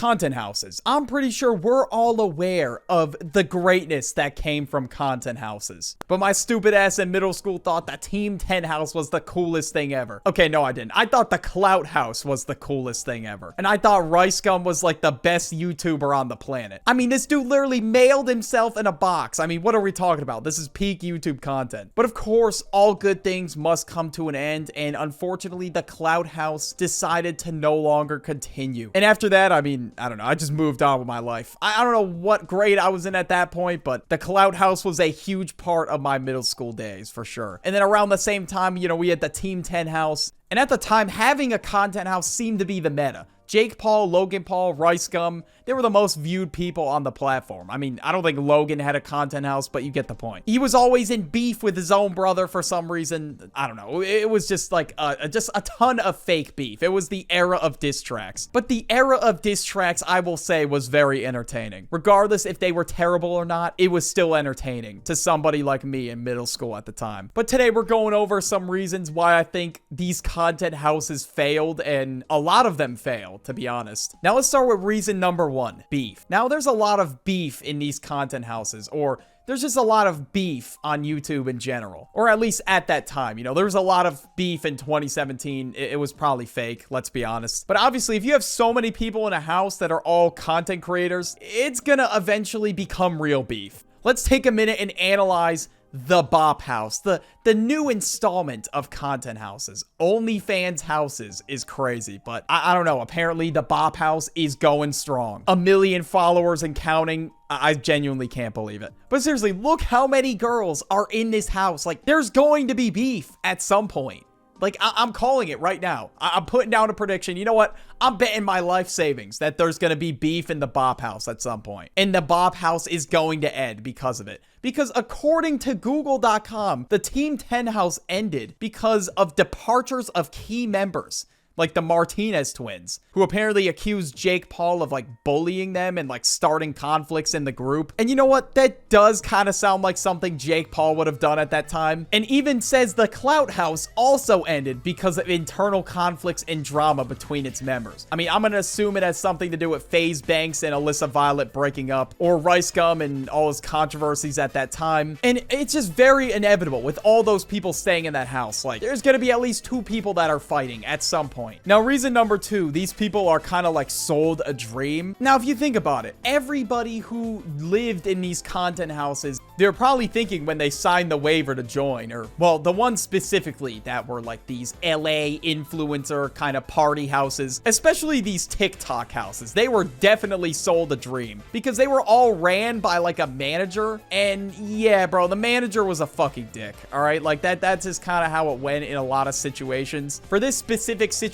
content houses. I'm pretty sure we're all aware of the greatness that came from content houses. But my stupid ass in middle school thought that Team 10 house was the coolest thing ever. Okay, no, I didn't. I thought the Clout house was the coolest thing ever. And I thought Rice Gum was like the best YouTuber on the planet. I mean, this dude literally mailed himself in a box. I mean, what are we talking about? This is peak YouTube content. But of course, all good things must come to an end. And unfortunately, the Clout house decided to no longer continue. And after that, I mean, I don't know. I just moved on with my life. I don't know what grade I was in at that point, but the Clout house was a huge part of my middle school days for sure. And then around the same time, you know, we had the Team 10 house. And at the time, having a content house seemed to be the meta. Jake Paul, Logan Paul, Rice Gum, they were the most viewed people on the platform. I mean, I don't think Logan had a content house, but you get the point. He was always in beef with his own brother for some reason. I don't know. It was just like just a ton of fake beef. It was the era of diss tracks. But the era of diss tracks, I will say, was very entertaining. Regardless if they were terrible or not, it was still entertaining to somebody like me in middle school at the time. But today we're going over some reasons why I think these content houses failed, and a lot of them failed, to be honest. Now let's start with reason number 1, beef. Now there's a lot of beef in these content houses, or there's just a lot of beef on YouTube in general, or at least at that time. You know, there was a lot of beef in 2017. It was probably fake, let's be honest. But obviously, if you have so many people in a house that are all content creators, it's gonna eventually become real beef. Let's take a minute and analyze the Bop House, the new installment of content houses. OnlyFans houses is crazy, but I don't know. Apparently, the Bop House is going strong. 1 million followers and counting. I genuinely can't believe it. But seriously, look how many girls are in this house. Like, there's going to be beef at some point. Like, I'm calling it right now. I'm putting down a prediction. You know what? I'm betting my life savings that there's going to be beef in the Bop House at some point. And the Bop House is going to end because of it. Because according to Google.com, the Team 10 house ended because of departures of key members. Like the Martinez twins, who apparently accused Jake Paul of like bullying them and like starting conflicts in the group. And you know what? That does kind of sound like something Jake Paul would have done at that time. And even says the Clout House also ended because of internal conflicts and drama between its members. I mean, I'm going to assume it has something to do with FaZe Banks and Alyssa Violet breaking up, or Rice Gum and all his controversies at that time. And it's just very inevitable with all those people staying in that house. Like, there's going to be at least 2 people that are fighting at some point. Now, reason number 2, these people are kind of like sold a dream. Now, if you think about it, everybody who lived in these content houses, they're probably thinking when they signed the waiver to join, or, well, the ones specifically that were like these LA influencer kind of party houses, especially these TikTok houses, they were definitely sold a dream because they were all ran by like a manager. And yeah, bro, the manager was a fucking dick. All right. Like that's just kind of how it went in a lot of situations. For this specific situation,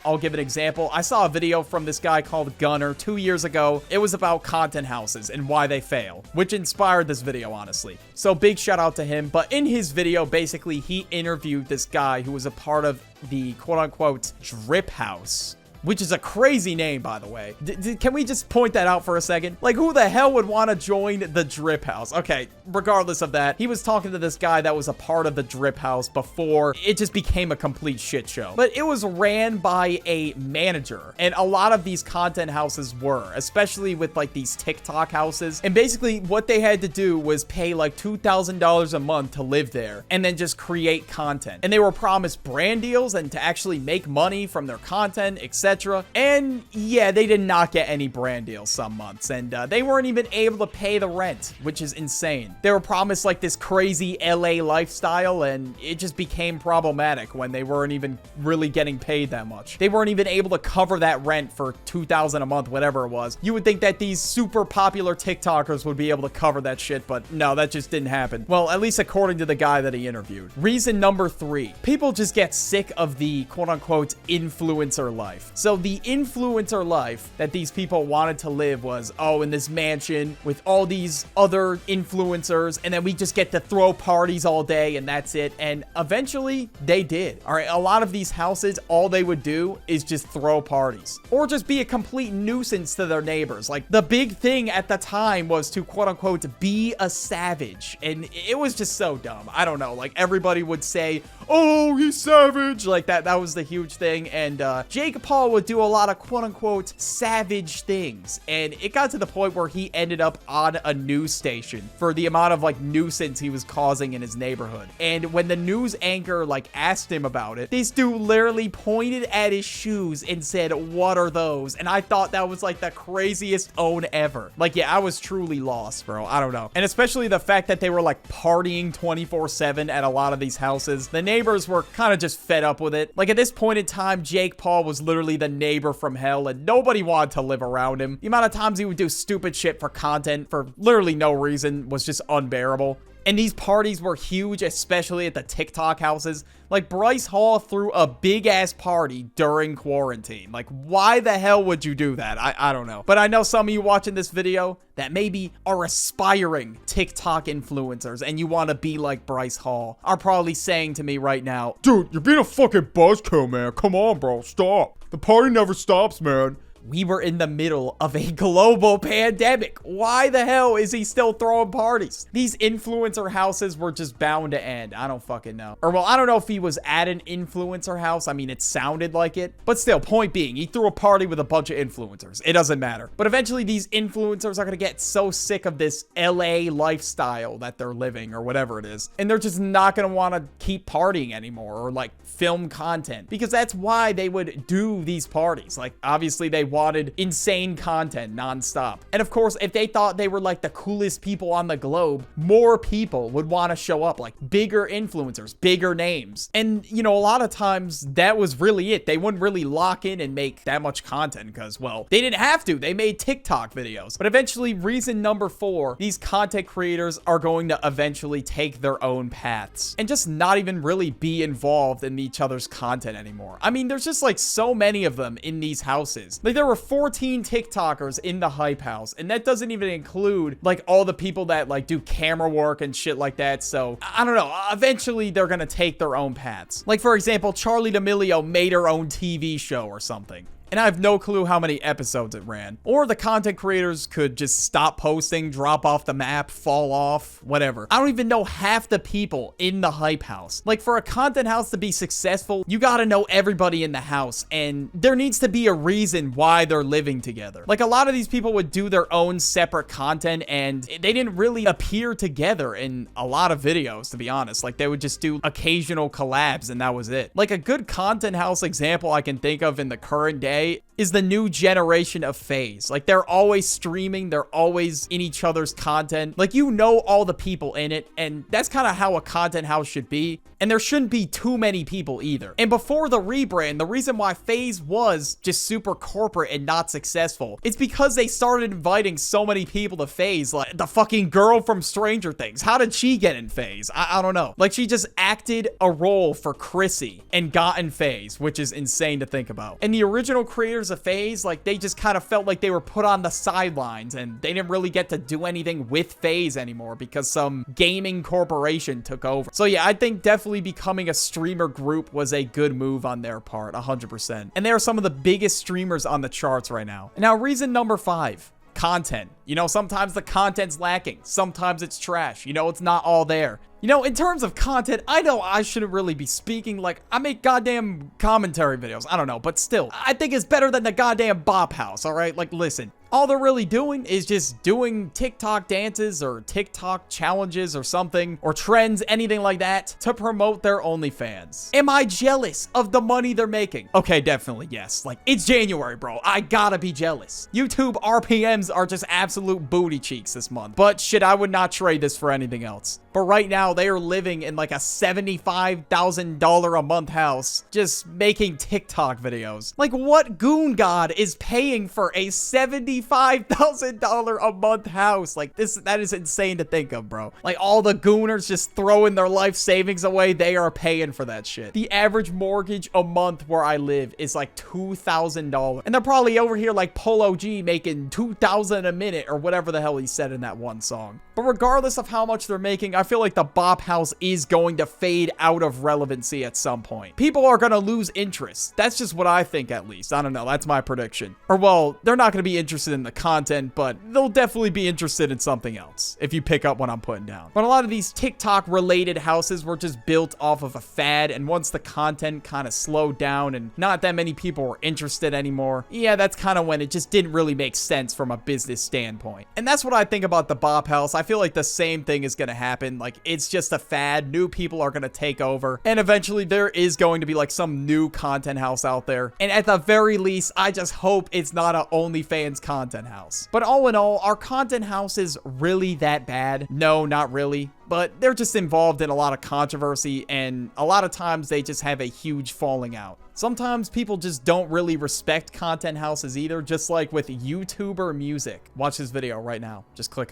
I'll give an example. I saw a video from this guy called Gunner 2 years ago. It was about content houses and why they fail, which inspired this video, honestly. So big shout out to him. But in his video, basically, he interviewed this guy who was a part of the quote-unquote drip house, which is a crazy name, by the way. Can we just point that out for a second? Like, who the hell would want to join the Drip House? Okay, regardless of that, he was talking to this guy that was a part of the Drip House before it just became a complete shit show. But it was ran by a manager, and a lot of these content houses were, especially with like these TikTok houses. And basically what they had to do was pay like $2,000 a month to live there and then just create content. And they were promised brand deals and to actually make money from their content, etc. And yeah, they did not get any brand deals some months, and they weren't even able to pay the rent, which is insane. They were promised like this crazy LA lifestyle, and it just became problematic when they weren't even really getting paid that much. They weren't even able to cover that rent for $2,000 a month, whatever it was. You would think that these super popular TikTokers would be able to cover that shit, but no, that just didn't happen. Well, at least according to the guy that he interviewed. Reason number 3, people just get sick of the quote-unquote influencer life. So the influencer life that these people wanted to live was, oh, in this mansion with all these other influencers, and then we just get to throw parties all day and that's it. And eventually they did. All right, a lot of these houses, all they would do is just throw parties or just be a complete nuisance to their neighbors. Like, the big thing at the time was to quote unquote be a savage, and it was just so dumb. I don't know, like, everybody would say, oh, he's savage. Like that was the huge thing. And Jake Paul would do a lot of quote unquote savage things. And it got to the point where he ended up on a news station for the amount of like nuisance he was causing in his neighborhood. And when the news anchor like asked him about it, this dude literally pointed at his shoes and said, what are those? And I thought that was like the craziest own ever. Like, yeah, I was truly lost, bro. I don't know. And especially the fact that they were like partying 24/7 at a lot of these houses. The neighbors were kind of just fed up with it. Like at this point in time, Jake Paul was literally the neighbor from hell and nobody wanted to live around him. The amount of times he would do stupid shit for content for literally no reason was just unbearable. And these parties were huge, especially at the TikTok houses. Like, Bryce Hall threw a big-ass party during quarantine. Like, why the hell would you do that? I don't know. But I know some of you watching this video that maybe are aspiring TikTok influencers and you want to be like Bryce Hall are probably saying to me right now, dude, you're being a fucking buzzkill, man. Come on, bro. Stop. The party never stops, man. We were in the middle of a global pandemic. Why the hell is he still throwing parties? These influencer houses were just bound to end. I don't fucking know. Or, well, I don't know if he was at an influencer house. I mean, it sounded like it. But still, point being, he threw a party with a bunch of influencers. It doesn't matter. But eventually, these influencers are going to get so sick of this LA lifestyle that they're living or whatever it is. And they're just not going to want to keep partying anymore or, like, film content. Because that's why they would do these parties. Like, obviously, they wanted insane content nonstop. And of course, if they thought they were like the coolest people on the globe, more people would want to show up, like bigger influencers, bigger names. And, you know, a lot of times that was really it. They wouldn't really lock in and make that much content because, well, they didn't have to. They made TikTok videos. But eventually, reason number 4, these content creators are going to eventually take their own paths and just not even really be involved in each other's content anymore. I mean, there's just like so many of them in these houses. Like, there were 14 TikTokers in the hype house, and that doesn't even include like all the people that like do camera work and shit like that. So I don't know, eventually they're gonna take their own paths. Like, for example, Charlie D'Amelio made her own TV show or something. And I have no clue how many episodes it ran. Or the content creators could just stop posting, drop off the map, fall off, whatever. I don't even know half the people in the hype house. Like, for a content house to be successful, you gotta know everybody in the house. And there needs to be a reason why they're living together. Like, a lot of these people would do their own separate content and they didn't really appear together in a lot of videos, to be honest. Like, they would just do occasional collabs and that was it. Like, a good content house example I can think of in the current day is the new generation of FaZe. Like, they're always streaming, they're always in each other's content. Like, you know all the people in it, and that's kind of how a content house should be. And there shouldn't be too many people either. And before the rebrand, the reason why FaZe was just super corporate and not successful, it's because they started inviting so many people to FaZe. Like, the fucking girl from Stranger Things. How did she get in FaZe? I don't know. Like, she just acted a role for Chrissy and got in FaZe, which is insane to think about. And the original creators of FaZe, like, they just kind of felt like they were put on the sidelines and they didn't really get to do anything with FaZe anymore because some gaming corporation took over. So yeah, I think definitely becoming a streamer group was a good move on their part, 100%. And they are some of the biggest streamers on the charts right now. And now, reason number 5. Content. You know, sometimes the content's lacking. Sometimes it's trash. You know, it's not all there. You know, in terms of content, I know I shouldn't really be speaking. Like, I make goddamn commentary videos. I don't know, but still, I think it's better than the goddamn Bop House, all right? Like, listen, all they're really doing is just doing TikTok dances or TikTok challenges or something, or trends, anything like that, to promote their OnlyFans. Am I jealous of the money they're making? Okay, definitely, yes. Like, it's January, bro. I gotta be jealous. YouTube RPMs are just absolute booty cheeks this month. But shit, I would not trade this for anything else. But right now, they are living in like a $75,000 a month house, just making TikTok videos. Like, what goon god is paying for a $75,000 a month house? Like, that is insane to think of, bro. Like, all the gooners just throwing their life savings away, they are paying for that shit. The average mortgage a month where I live is like $2,000. And they're probably over here like Polo G making $2,000 a minute or whatever the hell he said in that one song. But regardless of how much they're making, I feel like the Bop House is going to fade out of relevancy at some point. People are going to lose interest. That's just what I think, at least. I don't know. That's my prediction. Or, well, they're not going to be interested interested in the content, but they'll definitely be interested in something else if you pick up what I'm putting down. But a lot of these TikTok related houses were just built off of a fad, and once the content kind of slowed down and not that many people were interested anymore, yeah, that's kind of when it just didn't really make sense from a business standpoint. And that's what I think about the Bop House. I feel like the same thing is going to happen. Like, it's just a fad. New people are going to take over, and eventually there is going to be like some new content house out there. And at the very least, I just hope it's not a OnlyFans content house. But all in all, are content houses really that bad? No, not really. But they're just involved in a lot of controversy, and a lot of times they just have a huge falling out. Sometimes people just don't really respect content houses either, just like with YouTuber music. Watch this video right now. Just click on